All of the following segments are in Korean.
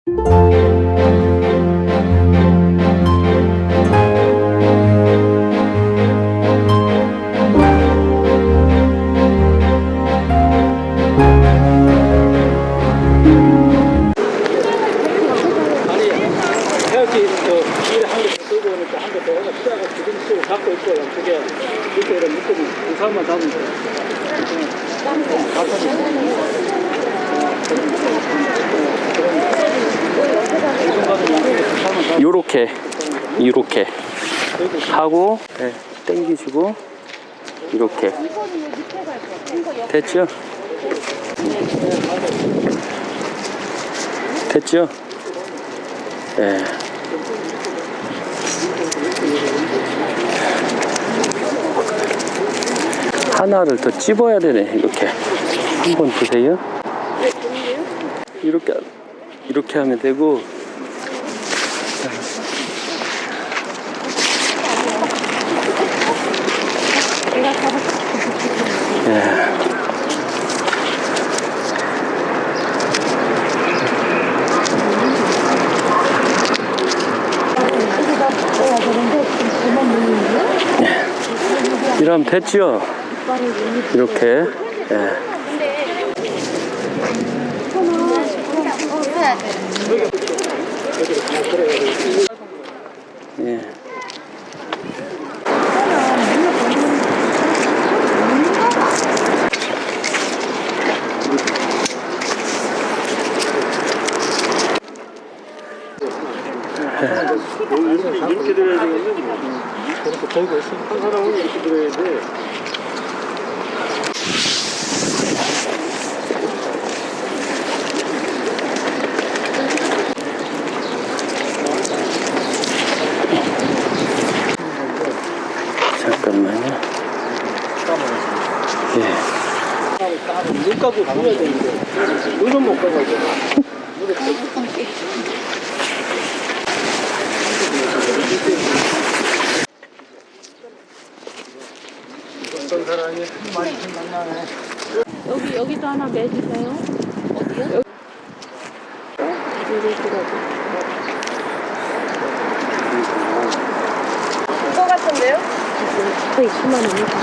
잡고 있고 그게 이렇게 이런 묶으면 그 사람만 잡으면 돼. 요렇게 하고 네, 당기시고 이렇게 됐죠? 됐죠? 네. 하나를 더 찝어야 되네. 이렇게 한번 보세요. 이렇게 하면 되고, 예. 이러면 됐죠? 이렇게. 예. 예. 이렇게 들어야 되는데 그렇게 들고 있어. 한 사람은 이렇게 들어야 돼. 잠깐만요. 예. 눈 감고 들어야 되는데 눈은 못 감아줘. 어떤 사람이 많이 생각나네. 여기도 하나 매주세요. 어디요? 여기 그거 같은데요? 거의 10만 원이다.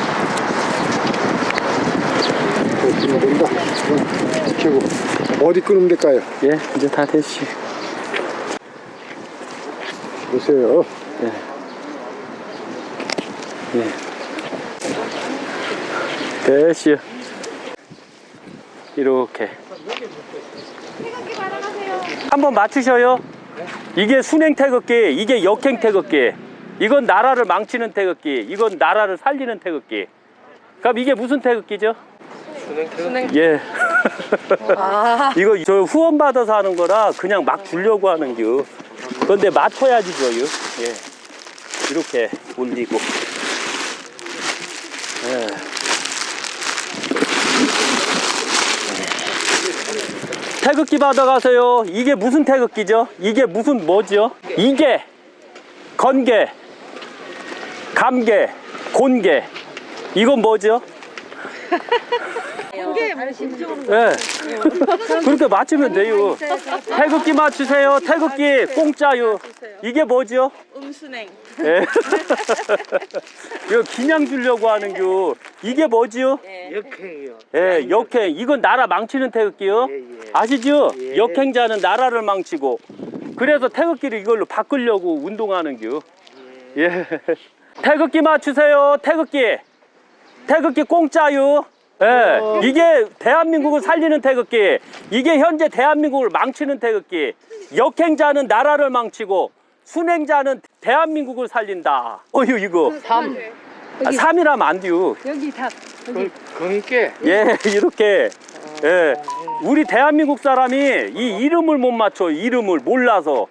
된다. 지키고 어디 끊으면 될까요? 예, 이제 다 됐지. 보세요. 예. 예. 됐지. 이렇게. 한번 맞추셔요. 이게 순행 태극기, 이게 역행 태극기. 이건 나라를 망치는 태극기, 이건 나라를 살리는 태극기. 그럼 이게 무슨 태극기죠? 순행 태극기. 예. 이거 저 후원 받아서 하는 거라 그냥 막 주려고 하는 겨. 그런데 맞춰야지 줘요. 예. 이렇게 올리고. 예. 태극기 받아가세요. 이게 무슨 태극기죠? 이게 무슨 뭐죠? 이게 건개, 감개, 곤개. 이건 뭐죠? 예. 그렇게 맞추면 돼요. 태극기 맞추세요. 태극기 공짜요. 이게 뭐죠? 음순행. 예. 이거 그냥 주려고 하는겨. 이게 뭐지요? 역행이요. 예, 역행. 이건 나라 망치는 태극기요. 아시죠? 역행자는 나라를 망치고. 그래서 태극기를 이걸로 바꾸려고 운동하는겨. 예. 태극기 맞추세요. 태극기. 태극기 공짜요. 예. 이게 대한민국을 살리는 태극기. 이게 현재 대한민국을 망치는 태극기. 역행자는 나라를 망치고 순행자는 대한민국을 살린다. 어휴 이거 3. 3이라면 안 돼요. 여기 다. 건께. 예, 이렇게. 예. 우리 대한민국 사람이 이 이름을 못 맞춰. 이름을 몰라서.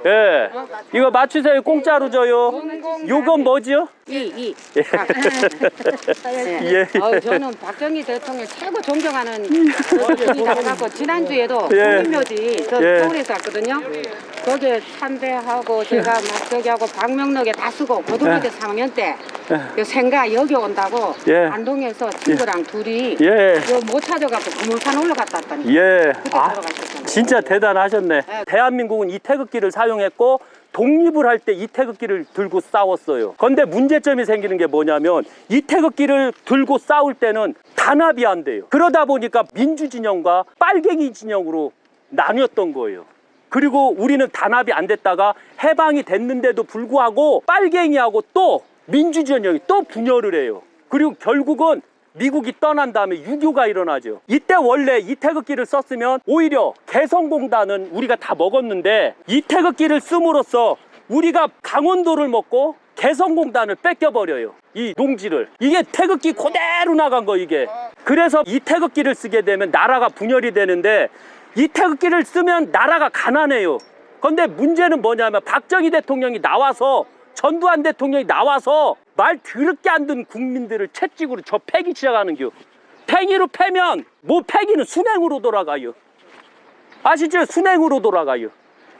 예. 이거 맞추세요. 공짜로 줘요. 요건 뭐지요? 이. 예. 저는 박정희 대통령 최고 존경하는 분이라 해갖고 지난주에도 예. 국민묘지 저 예. 서울에서 왔거든요. 거기에 참배하고 제가 막 저기하고 방명록에 다 쓰고 고등학교 3학년 때 생가 여기 온다고 예. 안동에서 친구랑 둘이 예. 못 찾아갖고 금호산 올라갔다 왔다니. 예. 그때 아, 들어가셨잖아요. 진짜 대단하셨네. 대한민국은 이 태극기를 사용했고 독립을 할 때 이 태극기를 들고 싸웠어요. 그런데 문제점이 생기는 게 뭐냐면 이 태극기를 들고 싸울 때는 단합이 안 돼요. 그러다 보니까 민주진영과 빨갱이 진영으로 나뉘었던 거예요. 그리고 우리는 단합이 안 됐다가 해방이 됐는데도 불구하고 빨갱이하고 또 민주진영이 또 분열을 해요. 그리고 결국은 미국이 떠난 다음에 6.25가 일어나죠. 이때 원래 이 태극기를 썼으면 오히려 개성공단은 우리가 다 먹었는데 이 태극기를 씀으로써 우리가 강원도를 먹고 개성공단을 뺏겨버려요. 이 농지를. 이게 태극기 그대로 나간 거 이게. 그래서 이 태극기를 쓰게 되면 나라가 분열이 되는데 이 태극기를 쓰면 나라가 가난해요. 그런데 문제는 뭐냐면 박정희 대통령이 나와서 전두환 대통령이 나와서 말 더럽게 안 듣는 국민들을 채찍으로 저 패기 시작하는 겨. 팽이로 패면 뭐 패기는 순행으로 돌아가요. 아시죠? 순행으로 돌아가요.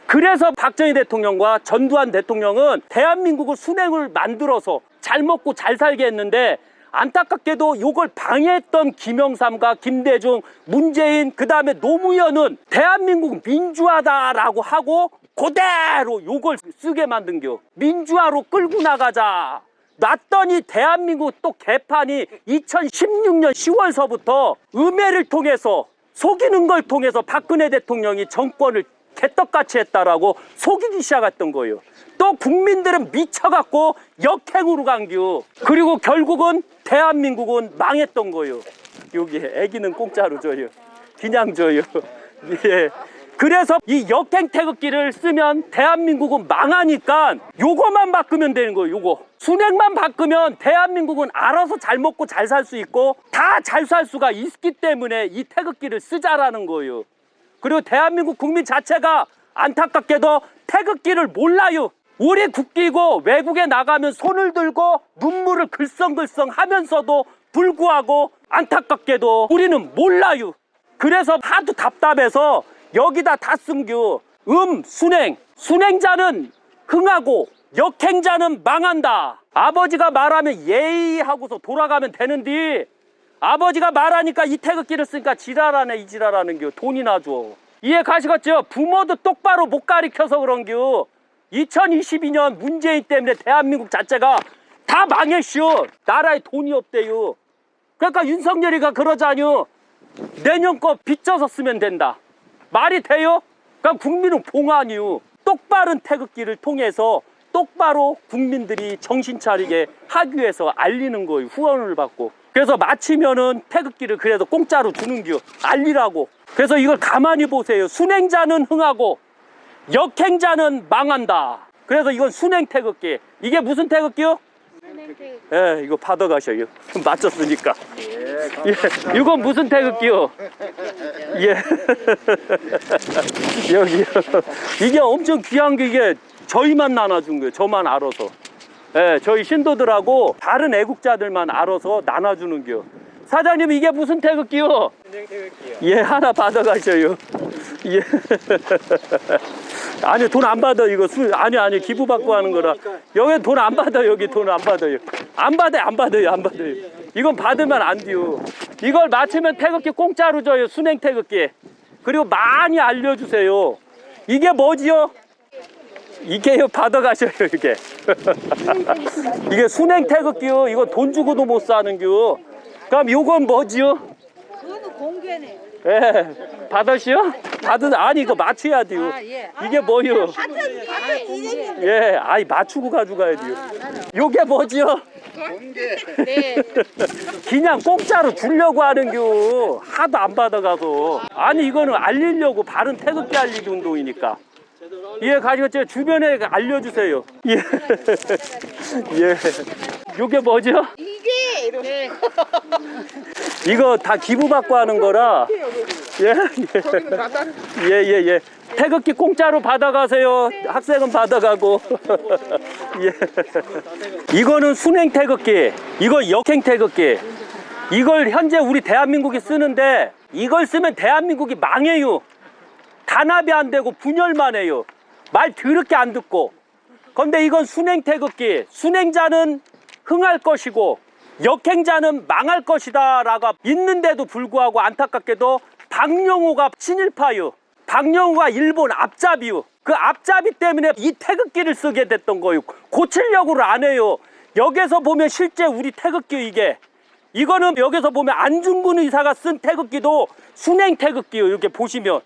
그래서 박정희 대통령과 전두환 대통령은 대한민국을 순행을 만들어서 잘 먹고 잘 살게 했는데 안타깝게도 이걸 방해했던 김영삼과 김대중, 문재인, 그 다음에 노무현은 대한민국 민주화다라고 하고 그대로 요걸 쓰게 만든겨. 민주화로 끌고 나가자. 놨더니 대한민국 또 개판이 2016년 10월서부터 음해를 통해서 속이는 걸 통해서 박근혜 대통령이 정권을 개떡같이 했다라고 속이기 시작했던 거예요. 또 국민들은 미쳐갖고 역행으로 간겨. 그리고 결국은 대한민국은 망했던 거예요. 여기 애기는 공짜로 줘요. 그냥 줘요. 예. 그래서 이 역행 태극기를 쓰면 대한민국은 망하니까 요거만 바꾸면 되는 거예요. 요거 순행만 바꾸면 대한민국은 알아서 잘 먹고 잘 살 수 있고 다 잘 살 수가 있기 때문에 이 태극기를 쓰자라는 거예요. 그리고 대한민국 국민 자체가 안타깝게도 태극기를 몰라요. 우리 국기고 외국에 나가면 손을 들고 눈물을 글썽글썽 하면서도 불구하고 안타깝게도 우리는 몰라요. 그래서 하도 답답해서 여기다 다 쓴겨. 순행. 순행자는 흥하고 역행자는 망한다. 아버지가 말하면 예의 하고서 돌아가면 되는데 아버지가 말하니까 이 태극기를 쓰니까 지랄하네 이 지랄하는 겨. 돈이나 줘. 이해 가시겠죠? 부모도 똑바로 못 가르쳐서 그런겨. 2022년 문재인 때문에 대한민국 자체가 다 망했슈. 나라에 돈이 없대요. 그러니까 윤석열이가 그러자뇨. 내년 거 빚져서 쓰면 된다. 말이 돼요? 그럼 국민은 봉안이요. 똑바른 태극기를 통해서 똑바로 국민들이 정신 차리게 하기 위해서 알리는 거예요. 후원을 받고. 그래서 마치면은 태극기를 그래도 공짜로 주는겨. 알리라고. 그래서 이걸 가만히 보세요. 순행자는 흥하고 역행자는 망한다. 그래서 이건 순행 태극기. 이게 무슨 태극기요? 순행 태극기. 예, 이거 받아가셔요. 맞췄으니까. 예, 이건 무슨 태극기요? 예. 여기요. 이게 엄청 귀한 게 이게 저희만 나눠준 거예요. 저만 알아서. 예, 저희 신도들하고 다른 애국자들만 알아서 나눠주는 겨. 사장님 이게 무슨 태극기요? 순행 태극기요. 예, 하나 받아가셔요. 예. 아니 돈 안 받아 이거 아니 기부 받고 하는 거라. 여기 돈 안 받아. 여기 돈 안 받아요. 안 받아요. 이건 받으면 안 돼요. 이걸 맞추면 태극기 공짜로 줘요. 순행 태극기. 그리고 많이 알려주세요. 이게 뭐지요? 이게요. 받아가셔요. 이게. 이게 순행 태극기요. 이거 돈 주고도 못 사는 겨. 그럼 이건 뭐지요? 그거는 공개네. 예, 받으시오? 아니 이거 맞춰야 돼요. 예. 이게 뭐요? 예, 아니 맞추고 가져가야 돼요. 요게 뭐지요? 공개. 네. 그냥 공짜로 주려고 하는겨. 하도 안 받아가서. 아니 이거는 알리려고 바른 태극기 알리기 운동이니까. 예, 가지고 주변에 알려주세요. 예. 예. 요게 뭐죠? 이게 이렇게. 이거 다 기부받고 하는 거라. 예. 태극기 공짜로 받아가세요. 학생은 받아가고. 예. 이거는 순행 태극기. 이거 역행 태극기. 이걸 현재 우리 대한민국이 쓰는데 이걸 쓰면 대한민국이 망해요. 단합이 안 되고 분열만 해요. 말 더럽게 안 듣고. 그런데 이건 순행 태극기. 순행자는 흥할 것이고 역행자는 망할 것이다 라고 있는데도 불구하고 안타깝게도 박영호가 친일파요. 박영우가 일본 앞잡이요. 그 앞잡이 때문에 이 태극기를 쓰게 됐던 거예요. 고치려고를 안 해요. 여기서 보면 실제 우리 태극기 이거는 여기서 보면 안중근 의사가 쓴 태극기도 순행 태극기요. 이렇게 보시면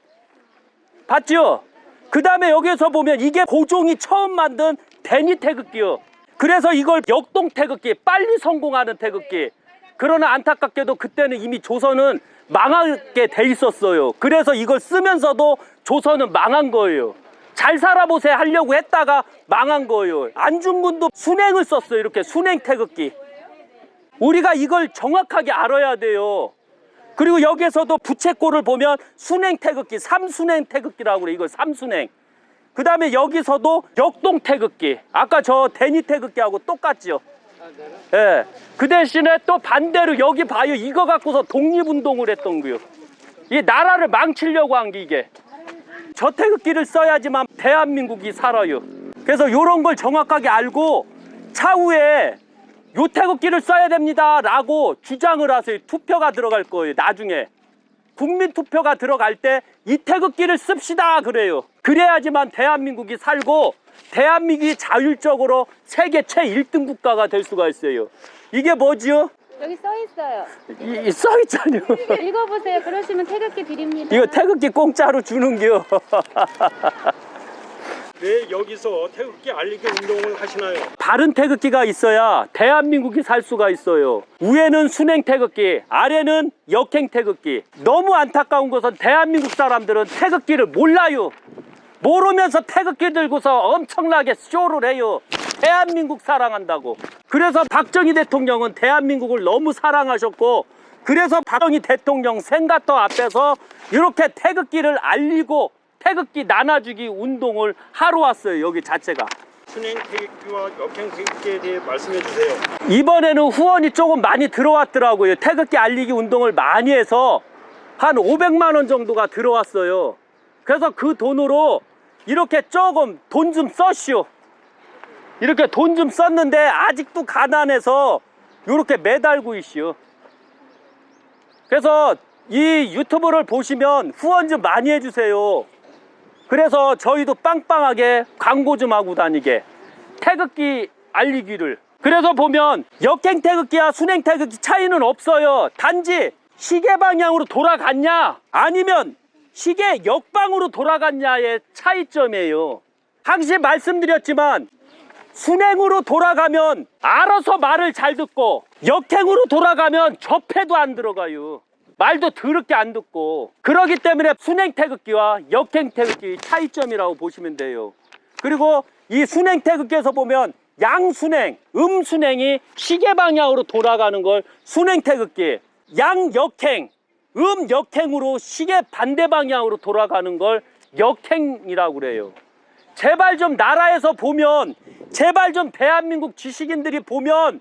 봤죠? 그 다음에 여기서 보면 이게 고종이 처음 만든 대니 태극기요. 그래서 이걸 역동 태극기, 빨리 성공하는 태극기. 그러나 안타깝게도 그때는 이미 조선은 망하게 돼 있었어요. 그래서 이걸 쓰면서도 조선은 망한 거예요. 잘 살아보세요 하려고 했다가 망한 거예요. 안중근도 순행을 썼어요. 이렇게 순행 태극기. 우리가 이걸 정확하게 알아야 돼요. 그리고 여기서도 부채꼴을 보면 순행 태극기, 삼순행 태극기라고 그래. 이걸 삼순행. 그 다음에 여기서도 역동 태극기. 아까 저 대니 태극기하고 똑같죠. 예. 그 대신에 또 반대로 여기 봐요. 이거 갖고서 독립운동을 했던 거요. 이 나라를 망치려고 한 게 이게. 저 태극기를 써야지만 대한민국이 살아요. 그래서 이런 걸 정확하게 알고 차후에 요 태극기를 써야 됩니다 라고 주장을 하세요. 투표가 들어갈 거예요. 나중에 국민투표가 들어갈 때 이 태극기를 씁시다 그래요. 그래야지만 대한민국이 살고 대한민국이 자율적으로 세계 최1등 국가가 될 수가 있어요. 이게 뭐지요? 여기 써 있어요. 써 있잖아요. 읽어보세요. 그러시면 태극기 드립니다. 이거 태극기 공짜로 주는겨. 왜 여기서 태극기 알리기 운동을 하시나요? 바른 태극기가 있어야 대한민국이 살 수가 있어요. 위에는 순행 태극기, 아래는 역행 태극기. 너무 안타까운 것은 대한민국 사람들은 태극기를 몰라요. 모르면서 태극기 들고서 엄청나게 쇼를 해요. 대한민국 사랑한다고. 그래서 박정희 대통령은 대한민국을 너무 사랑하셨고, 그래서 박정희 대통령 생가터 앞에서 이렇게 태극기를 알리고 태극기 나눠주기 운동을 하러 왔어요. 여기 자체가. 순행 태극기와 역행 태극기에 대해 말씀해 주세요. 이번에는 후원이 조금 많이 들어왔더라고요. 태극기 알리기 운동을 많이 해서 한 500만 원 정도가 들어왔어요. 그래서 그 돈으로 이렇게 조금 돈 좀 썼시오. 이렇게 돈 좀 썼는데 아직도 가난해서 이렇게 매달고 있시오. 그래서 이 유튜브를 보시면 후원 좀 많이 해주세요. 그래서 저희도 빵빵하게 광고 좀 하고 다니게 태극기 알리기를. 그래서 보면 역행 태극기와 순행 태극기 차이는 없어요. 단지 시계 방향으로 돌아갔냐 아니면 시계 역방으로 돌아갔냐의 차이점이에요. 항상 말씀드렸지만 순행으로 돌아가면 알아서 말을 잘 듣고 역행으로 돌아가면 접해도 안 들어가요. 말도 더럽게 안 듣고. 그러기 때문에 순행 태극기와 역행 태극기 차이점이라고 보시면 돼요. 그리고 이 순행 태극기에서 보면 양순행, 음순행이 시계 방향으로 돌아가는 걸 순행 태극기, 양역행, 역행으로 시계 반대 방향으로 돌아가는 걸 역행이라고 그래요. 제발 좀 나라에서 보면, 제발 좀 대한민국 지식인들이 보면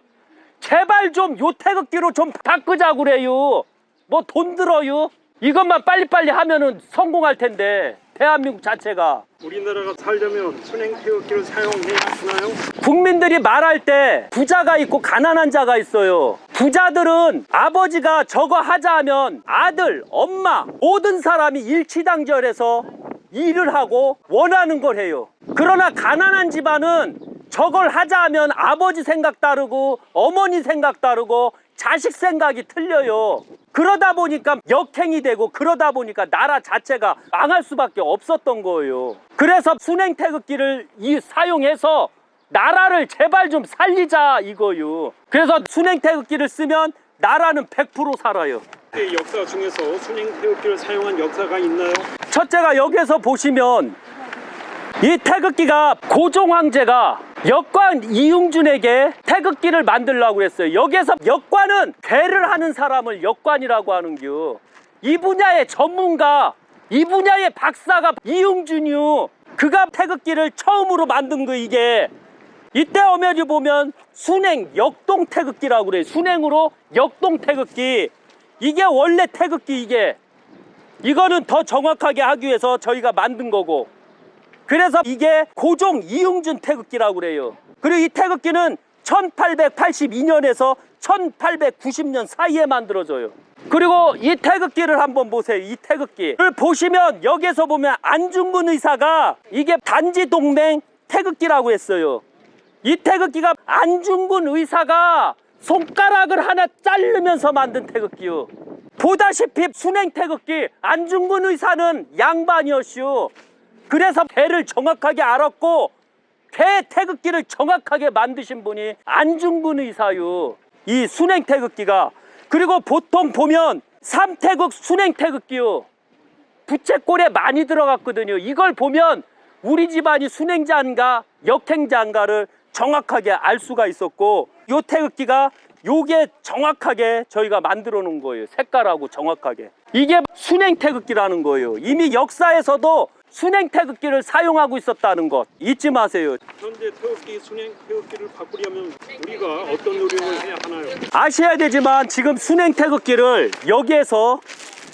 제발 좀 요 태극기로 좀 바꾸자고 그래요. 뭐 돈 들어요? 이것만 빨리빨리 하면은 성공할 텐데 대한민국 자체가. 우리나라가 살려면 순행 태극기를 사용해야 하나요? 국민들이 말할 때 부자가 있고 가난한 자가 있어요. 부자들은 아버지가 저거 하자 하면 아들, 엄마 모든 사람이 일치단결해서 일을 하고 원하는 걸 해요. 그러나 가난한 집안은 저걸 하자 하면 아버지 생각 다르고 어머니 생각 다르고 자식 생각이 틀려요. 그러다 보니까 역행이 되고 그러다 보니까 나라 자체가 망할 수밖에 없었던 거예요. 그래서 순행 태극기를 사용해서 나라를 제발 좀 살리자 이거요. 그래서 순행 태극기를 쓰면 나라는 100% 살아요. 그 역사 중에서 순행 태극기를 사용한 역사가 있나요? 첫째가 여기서 보시면 이 태극기가 고종 황제가 역관 이응준에게 태극기를 만들라고 했어요. 여기에서 역관은 괴를 하는 사람을 역관이라고 하는겨. 이 분야의 전문가, 이 분야의 박사가 이응준이요. 그가 태극기를 처음으로 만든 거 이게. 이때 어머니 보면 순행 역동 태극기라고 그래요. 순행으로 역동 태극기. 이게 원래 태극기 이게. 이거는 더 정확하게 하기 위해서 저희가 만든 거고. 그래서 이게 고종 이응준 태극기라고 그래요. 그리고 이 태극기는 1882년에서 1890년 사이에 만들어져요. 그리고 이 태극기를 한번 보세요. 이 태극기를 보시면 여기에서 보면 안중근 의사가 이게 단지동맹 태극기라고 했어요. 이 태극기가 안중근 의사가 손가락을 하나 자르면서 만든 태극기요. 보다시피 순행 태극기, 안중근 의사는 양반이었슈. 그래서 배를 정확하게 알았고 배 태극기를 정확하게 만드신 분이 안중근 의사요. 이 순행 태극기가. 그리고 보통 보면 삼태극 순행 태극기요. 부채꼴에 많이 들어갔거든요. 이걸 보면 우리 집안이 순행자인가 역행자인가를 정확하게 알 수가 있었고, 요 태극기가 요게 정확하게 저희가 만들어 놓은 거예요. 색깔하고 정확하게. 이게 순행 태극기라는 거예요. 이미 역사에서도 순행 태극기를 사용하고 있었다는 것 잊지 마세요. 현재 태극기 순행 태극기를 바꾸려면 우리가 어떤 노력을 해야 하나요? 아셔야 되지만 지금 순행 태극기를 여기에서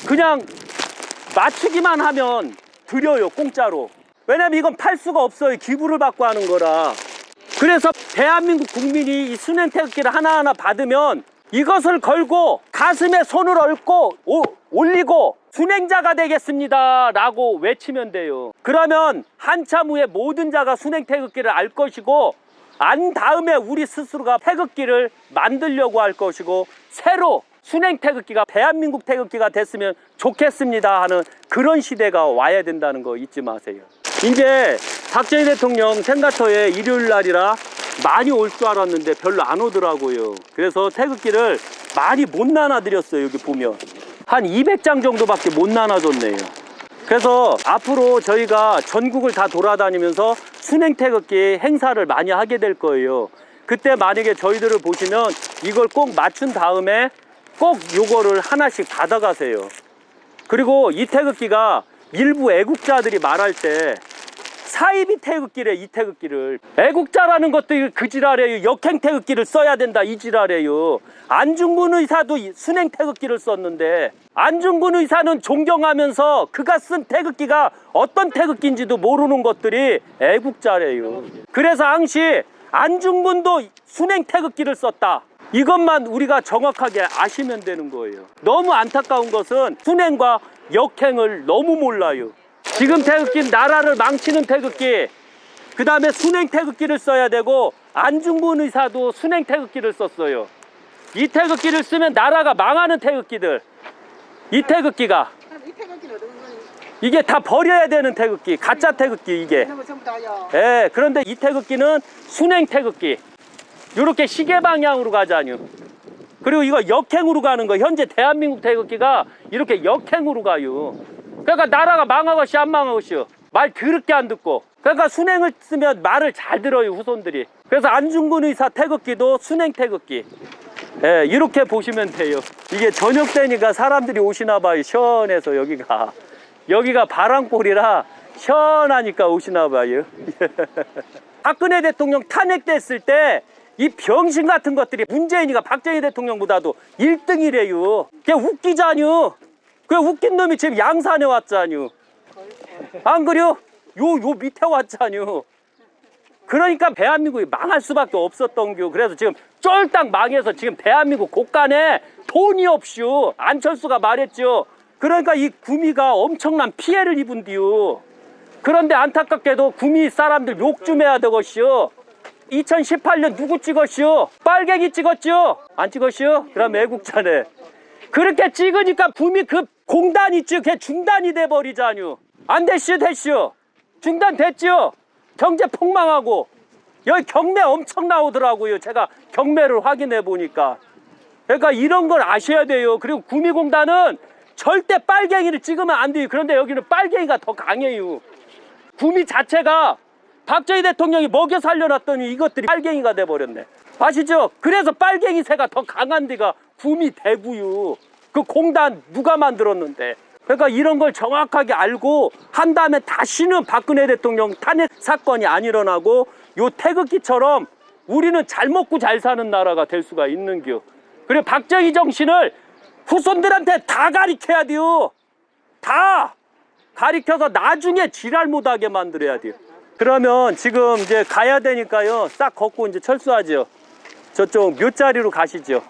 그냥 맞추기만 하면 드려요, 공짜로. 왜냐면 이건 팔 수가 없어요. 기부를 받고 하는 거라. 그래서 대한민국 국민이 이 순행 태극기를 하나하나 받으면 이것을 걸고 가슴에 손을 얹고 올리고 순행자가 되겠습니다 라고 외치면 돼요. 그러면 한참 후에 모든 자가 순행 태극기를 알 것이고, 안 다음에 우리 스스로가 태극기를 만들려고 할 것이고, 새로 순행 태극기가 대한민국 태극기가 됐으면 좋겠습니다 하는 그런 시대가 와야 된다는 거 잊지 마세요. 이제 박정희 대통령 생가터에 일요일 날이라 많이 올 줄 알았는데 별로 안 오더라고요. 그래서 태극기를 많이 못 나눠드렸어요. 여기 보면 한 200장 정도밖에 못 나눠줬네요. 그래서 앞으로 저희가 전국을 다 돌아다니면서 순행 태극기 행사를 많이 하게 될 거예요. 그때 만약에 저희들을 보시면 이걸 꼭 맞춘 다음에 꼭 요거를 하나씩 받아가세요. 그리고 이 태극기가 일부 애국자들이 말할 때 사이비 태극기래. 이 태극기를 애국자라는 것도 그 지랄이에요. 역행 태극기를 써야 된다 이 지랄이에요. 안중근 의사도 순행 태극기를 썼는데 안중근 의사는 존경하면서 그가 쓴 태극기가 어떤 태극기인지도 모르는 것들이 애국자래요. 그래서 당시 안중근도 순행 태극기를 썼다. 이것만 우리가 정확하게 아시면 되는 거예요. 너무 안타까운 것은 순행과 역행을 너무 몰라요. 지금 태극기는 나라를 망치는 태극기, 그 다음에 순행 태극기를 써야 되고, 안중근 의사도 순행 태극기를 썼어요. 이 태극기를 쓰면 나라가 망하는 태극기들. 이 태극기가 이게 다 버려야 되는 태극기, 가짜 태극기 이게. 예, 그런데 이 태극기는 순행 태극기. 이렇게 시계 방향으로 가자뇨. 그리고 이거 역행으로 가는 거. 현재 대한민국 태극기가 이렇게 역행으로 가요. 그러니까 나라가 망하겠시 안 망하겠시 말 더럽게 안 듣고. 그러니까 순행을 쓰면 말을 잘 들어요, 후손들이. 그래서 안중근 의사 태극기도 순행 태극기. 예, 이렇게 보시면 돼요. 이게 저녁 되니까 사람들이 오시나 봐요. 시원해서 여기가 바람골이라 시원하니까 오시나 봐요. 박근혜 대통령 탄핵됐을 때 이 병신 같은 것들이 문재인이가 박정희 대통령보다도 1등이래요. 그게 웃기자뇨. 그 웃긴 놈이 지금 양산에 왔자뇨. 안 그래요? 요 밑에 왔자뇨. 그러니까 대한민국이 망할 수밖에 없었던 겨. 그래서 지금 쫄딱 망해서 지금 대한민국 곳간에 돈이 없슈. 안철수가 말했죠. 그러니까 이 구미가 엄청난 피해를 입은디요. 그런데 안타깝게도 구미 사람들 욕 좀 해야 되겠슈. 2018년 누구 찍었슈? 빨갱이 찍었죠? 안 찍었슈? 그럼 애국자네. 그렇게 찍으니까 구미 그 공단 있죠? 그게 중단이 돼버리자뇨. 안 됐슈? 중단됐죠? 경제 폭망하고. 여기 경매 엄청 나오더라고요. 제가 경매를 확인해 보니까. 그러니까 이런 걸 아셔야 돼요. 그리고 구미공단은 절대 빨갱이를 찍으면 안 돼요. 그런데 여기는 빨갱이가 더 강해요. 구미 자체가 박정희 대통령이 먹여 살려놨더니 이것들이 빨갱이가 돼버렸네. 아시죠? 그래서 빨갱이 새가 더 강한 데가 구미 대구유. 그 공단 누가 만들었는데. 그러니까 이런 걸 정확하게 알고 한 다음에 다시는 박근혜 대통령 탄핵 사건이 안 일어나고 요 태극기처럼 우리는 잘 먹고 잘 사는 나라가 될 수가 있는겨. 그리고 박정희 정신을 후손들한테 다 가르쳐야 돼요. 다 가르쳐서 나중에 지랄 못하게 만들어야 돼요. 그러면 지금 이제 가야 되니까요. 싹 걷고 이제 철수하죠. 저쪽 묘자리로 가시죠.